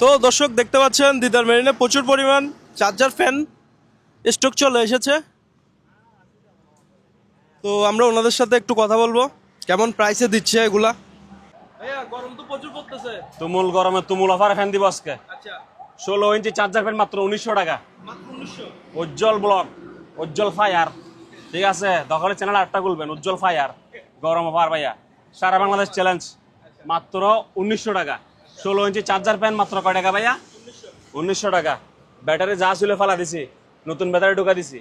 তো দর্শক দেখতে পাচ্ছেন দিদার মেরিনে প্রচুর পরিমাণ চার্জার ফ্যান স্টক চলে এসেছে। তো আমরা ওনাদের সাথে একটু কথা বলবো কেমন প্রাইসে দিচ্ছে এগুলা। ভাইয়া গরম তো প্রচুর পড়তেছে। তুমুল গরমে তুমুল অফার ফ্যান দিব আজকে। আচ্ছা 16 ইঞ্চি চার্জার ফ্যান মাত্র 1900 টাকা। মাত্র 1900। উজ্জ্বল ব্লক, উজ্জ্বল ফায়ার, ঠিক আছে? দখলের চ্যানেল আটটা খুলবেন, উজ্জ্বল ফায়ার গরম অফার ভাইয়া, সারা বাংলাদেশ চ্যালেঞ্জ, মাত্র 1900 টাকা। 16 ইঞ্চি চার্জার ফ্যান মাত্র কয় টাকা ভাইয়া? 1900 টাকা। ব্যাটারি যা ছিল ফেলা দিছি, নতুন ব্যাটারি ঢুকা দিছি,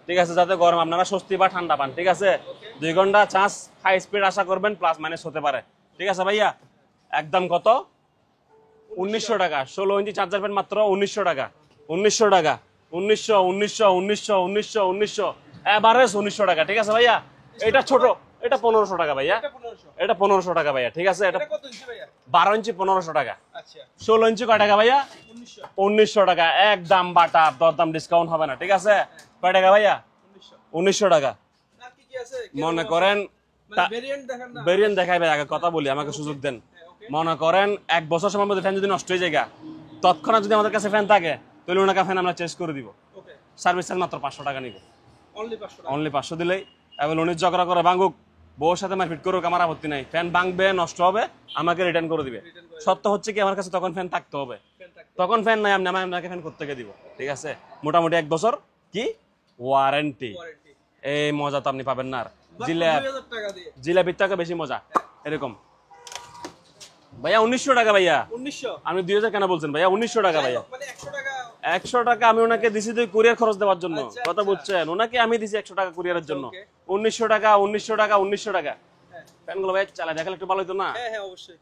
ঠিক আছে? যাতে গরম আপনারা স্বস্তি বা ঠান্ডা পান, ঠিক আছে? 2 ঘন্টা চার্জ হাই স্পিড আশা করবেন, প্লাস মাইনাস হতে পারে, ঠিক আছে ভাইয়া? একদম কত? 1900 টাকা। 16 ইঞ্চি চার্জার ফ্যান মাত্র 1900 টাকা। 1900 টাকা, 1900 1900 1900 1900 1900 এভারেজ 1900 টাকা, ঠিক আছে ভাইয়া? এটা ছোট, এটা 1500 টাকা ভাইয়া, এটা 1500 টাকা ভাইয়া, ঠিক আছে? এটা 12 ইঞ্চি 1500 টাকা। 16 ইঞ্চি কয় টাকা ভাইয়া? 1900 টাকা। একদম বাটা, দরদাম ডিসকাউন্ট হবে না, ঠিক আছে? কয় টাকা ভাইয়া? 1900 টাকা। মনে করেন ভেরিয়েন্ট দেখাইবে, আগে কথা বলি, আমাকে সুযোগ দেন। মনে করেন 1 বছর সময়ের মধ্যে ফ্যান যদি নষ্ট হয়ে যায়, তৎক্ষণাৎ যদি আমাদের কাছে ফ্যান থাকে, তাহলে ওনাকে ফ্যান আমরা চেঞ্জ করে দিব। সার্ভিস চার্জ মাত্র 500 টাকা নিব, অনলি 500 দিলেই। এবং উনি ঝগড়া করে ভাঙুক, বউর সাথে মারপিট করুক, আমার আপত্তি নাই। ফ্যান ভাঙবে, নষ্ট হবে, আমাকে রিটার্ন করে দিবে। সত্য হচ্ছে কি, আমার কাছে তখন ফ্যান থাকতে হবে। তখন ফ্যান নাই, আমি আপনাকে ফ্যান করতে দিব, ঠিক আছে? মোটামুটি 1 বছর কি ওয়ারেন্টি। এই মজা তো আপনি পাবেন না আর। জিলাপির টাকা বেশি মজা এরকম ভাইয়া। 1900 টাকা ভাইয়া। 1900? আমি 2000 কেন বলছেন ভাইয়া? 1900 টাকা ভাইয়া। 100 টাকা আমি ওনাকে দিছি তো কুরিয়ার খরচ দেওয়ার জন্য, কথা বুঝছেন? ওনাকে আমি দিছি 100 টাকা কুরিয়ারের জন্য। 1900 টাকা, 1900 টাকা, 1900 টাকা। ফ্যানগুলো ভাই চালা দেখালে একটু ভালো হতো না?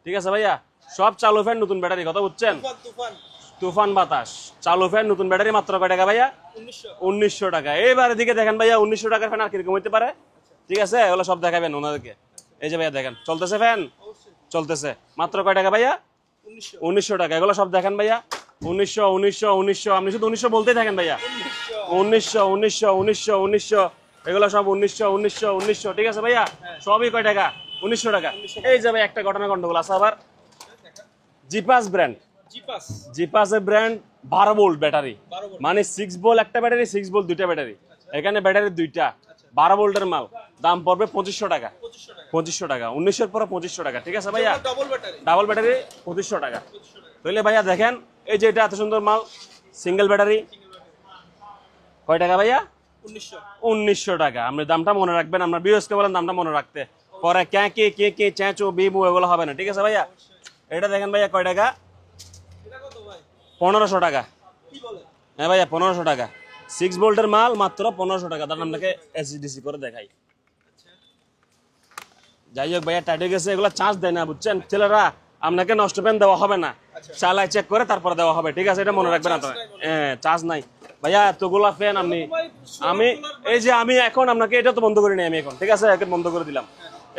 ঠিক আছে ভাইয়া, সব চালু ফ্যান, নতুন ব্যাটারি, কথা বুঝছেন? তুফান বাতাস চালু ফ্যান, নতুন ব্যাটারি, মাত্র কয় টাকা ভাইয়া? 1900 টাকা। এইবার দিকে দেখেন ভাইয়া, 1900 টাকার ফ্যান আর কিরকম হইতে পারে, ঠিক আছে? এগুলো সব দেখাবেন ওনাদেরকে। এই যে ভাইয়া দেখেন, চলতেছে ফ্যান, চলতেছে। মাত্র কয় টাকা ভাইয়া? 1900 টাকা। এগুলো সব দেখেন ভাইয়া, 1900 1900 1900। আপনি শুধু 1900 বলতেই থাকেন ভাইয়া। 1900 1900 1900 1900, এগুলো সব 1900 1900 1900, ঠিক আছে ভাইয়া? সবই কয় টাকা? 1900 টাকা। এই যে ভাই একটা ঘটনা গন্ডগোল আছে আবার। জিপাস ব্র্যান্ড, জিপাসের ব্র্যান্ড 12 ভোল্ট ব্যাটারি, মানে 6 ভোল্ট একটা ব্যাটারি, 6 ভোল্ট দুইটা ব্যাটারি। এখানে ব্যাটারি দুইটা, 12 ভোল্টের মাল, দাম পড়বে 2500 টাকা। 2500 টাকা, 1900 এর পরে 2500 টাকা, ঠিক আছে ভাইয়া? ডাবল ব্যাটারি 2500 টাকা। তাহলে ভাইয়া দেখেন, এই যে এটা এত সুন্দর মাল, সিঙ্গেল ব্যাটারি, কয় টাকা ভাইয়া? 1900 টাকা। আপনি দামটা মনে রাখবেন, আমরা বিএসকে বলেন দামটা মনে রাখতে, পরে কে কে কে কে চেঁচো বিবু এগুলো হবে না, ঠিক আছে ভাইয়া? এটা দেখেন ভাইয়া কয় টাকা? 1500 টাকা। হ্যাঁ ভাইয়া 1500 টাকা। 6 ভোল্টের মাল, মাত্র 1500 টাকা। তার আপনাকে এসডিসি করে দেখাই। যাই হোক ভাইয়া, টাইট হয়ে গেছে, এগুলো চার্জ দেয় না, বুঝছেন ছেলেরা? আপনাকে নষ্ট ফ্যান দেওয়া হবে না, চালাই চেক করে তারপরে দেওয়া হবে, ঠিক আছে? এটা মনে রাখবেন আপনারা। হ্যাঁ, চার্জ নাই ভাইয়া। এতগুলা ফ্যান আমি এই যে আমি এখন আপনাকে এটা তো বন্ধ করি নাই আমি এখন, ঠিক আছে? এখন বন্ধ করে দিলাম।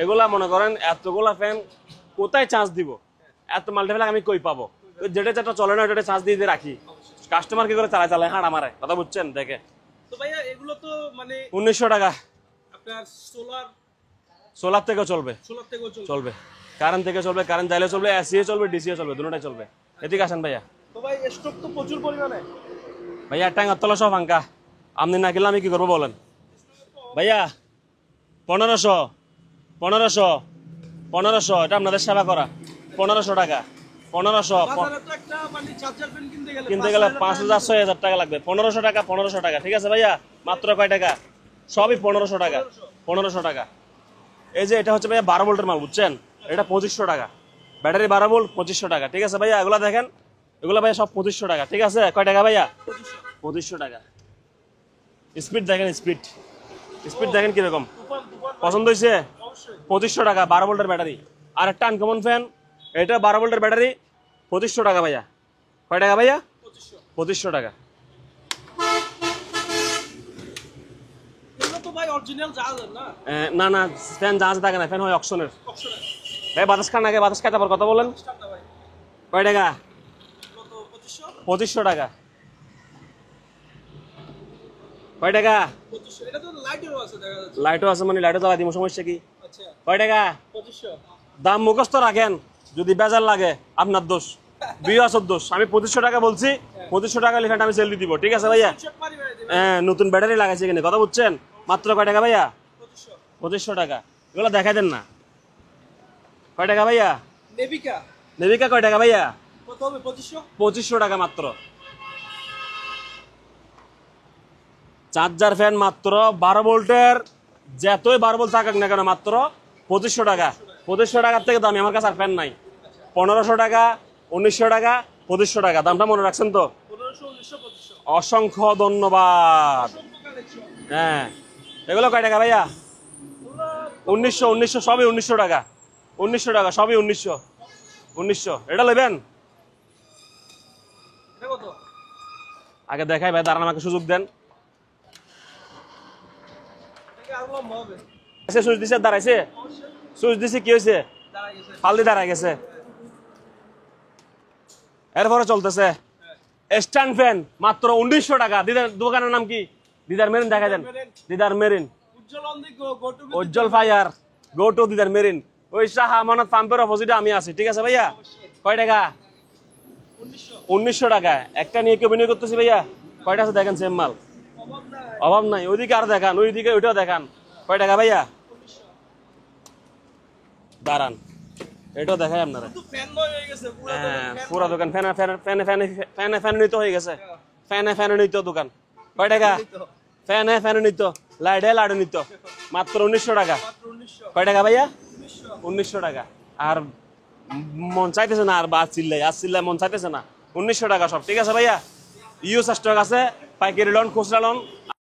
এগুলা মনে করেন এতগুলা ফ্যান কোথায় চার্জ দিব? এত মাল্টিপ্যাক আমি কই পাবো? যেটা যেটা চলে না ওটা চার্জ দিয়ে রাখি। কাস্টমার কি করে চালায় হাঁড়া মারে, কথা বুঝছেন? দেখে তো ভাইয়া এগুলো তো মানে 1900 টাকা। আপনার সোলার থেকেও চলবে, কারেন্ট থেকে চলবে, কারেন্ট যাইলে চলবে, এসিও চলবে, ডিসিও চলবে, দুটোটাই চলবে। এদিকে আসেন ভাইয়া। তো ভাই স্টক তো প্রচুর পরিমাণে ভাইয়া। টাঙ্গার তলা সব ফাঙ্কা, আপনি না কিনলে আমি কি করবো বলেন ভাইয়া? 1500 1500 1500, এটা আপনাদের সেবা করা। 1500 টাকা। 1500 কিনতে গেলে 5000 6000 টাকা লাগবে। 1500 টাকা, 1500 টাকা, ঠিক আছে ভাইয়া? মাত্র কয় টাকা? সবই 1500 টাকা। 1500 টাকা। এই যে এটা হচ্ছে ভাইয়া 12 ভোল্টের মাল, বুঝছেন? এটা 2500 টাকা। ব্যাটারি 12 ভোল্ট, 2500 টাকা, ঠিক আছে ভাইয়া? এগুলা দেখেন, এগুলা ভাইয়া সব 2500 টাকা, ঠিক আছে? কয় টাকা ভাইয়া? 2500 টাকা। স্পিড দেখেন, স্পিড দেখেন কিরকম, পছন্দ হয়েছে? 2500 টাকা, 12 ভোল্টের ব্যাটারি। আর একটা আনকমন ফ্যান, এটা 12 ভোল্টের ব্যাটারি, 2500 টাকা ভাইয়া। কয় টাকা ভাইয়া? 2500 টাকা। না না, ফ্যান জাহাজ থাকে না, ফ্যান হয় অকশনের। ভাই বাতাস খান আগে, বাতাস খাই তারপর কথা বলেন। কয় টাকা? 2500 টাকা। কয় টাকা? লাইটও আছে, মানে লাইটও জ্বালা দিব, সমস্যা কি? কয় টাকা? দাম মুখস্থ রাখেন, যদি বেজার লাগে আপনার দোষ। বিয়া 1400 আমি 2500 টাকা বলছি, 2500 টাকা লিখে আমি সেল দিয়ে দিব, ঠিক আছে ভাইয়া? হ্যাঁ, নতুন ব্যাটারি লাগাইছে এখানে, কথা বুঝছেন? মাত্র কয় টাকা ভাইয়া? 2500 টাকা। এগুলো দেখাই দেন না। কয় টাকা ভাইয়া? নেভিকা কয় টাকা ভাইয়া? 2500 টাকা মাত্র। চার্জার ফ্যান মাত্র 12 ভোল্টের, যতই 12 ভোল্ট থাকুক না কেন, মাত্র 2500 টাকা। 2500 টাকার থেকে দামি আমার কাছে আর ফ্যান নাই। 1500 টাকা, 1900 টাকা, 2500 টাকা। দামটা মনে রাখছেন তো? অসংখ্য ধন্যবাদ। হ্যাঁ, এগুলো কয় টাকা ভাইয়া? 1900 সবই 1900 টাকা। 1900 টাকা সবই 1900। এটা লইবেন? আগে দেখাই ভাই, দাঁড়ান, আমাকে সুযোগ দেন। সুইচ দিছে, দাঁড়াইছে? সুইচ দিছে, কি হয়েছে? ফালদি দাঁড়াই গেছে। এরপরে চলতেছে স্ট্যান্ড ফ্যান মাত্র 1900 টাকা। দিদার দোকানের নাম কি? দিদার মেরিন, দেখা দেন। Didar Marine, Ujjwal fire, go to Didar Marine. ওই শাহ আমানত পাম্পের অপোজিটে আমি আছি, ঠিক আছে ভাইয়া? কয় টাকা? 1900 টাকা। একটা নিয়ে কেউ বিনিয়োগ করতেছি ভাইয়া? কয়টা আছে দেখেন, সেম মাল, অভাব নাই। ওইদিকে আর দেখান, ওইদিকে ওইটাও দেখান। কয় টাকা ভাইয়া? দাঁড়ান, এটাও দেখাই আপনারা। হ্যাঁ, পুরা দোকান ফ্যানে ফ্যানে ফ্যানে ফ্যানে ফ্যানে ফ্যানে নিতে হয়ে গেছে। ফ্যানে ফ্যানে নিত দোকান। কয় টাকা? ফ্যানে ফ্যানে নিত, লাইটে লাইটে নিত, মাত্র 1900 টাকা। কয় টাকা ভাইয়া? 1900 টাকা। আর মন চাইতেছে না, আর বা চিল্লাই মন চাইতেছে না। 1900 টাকা সব, ঠিক আছে ভাইয়া? ইউজ স্টক আছে, পাইকারি লোন, খুচরা লোন।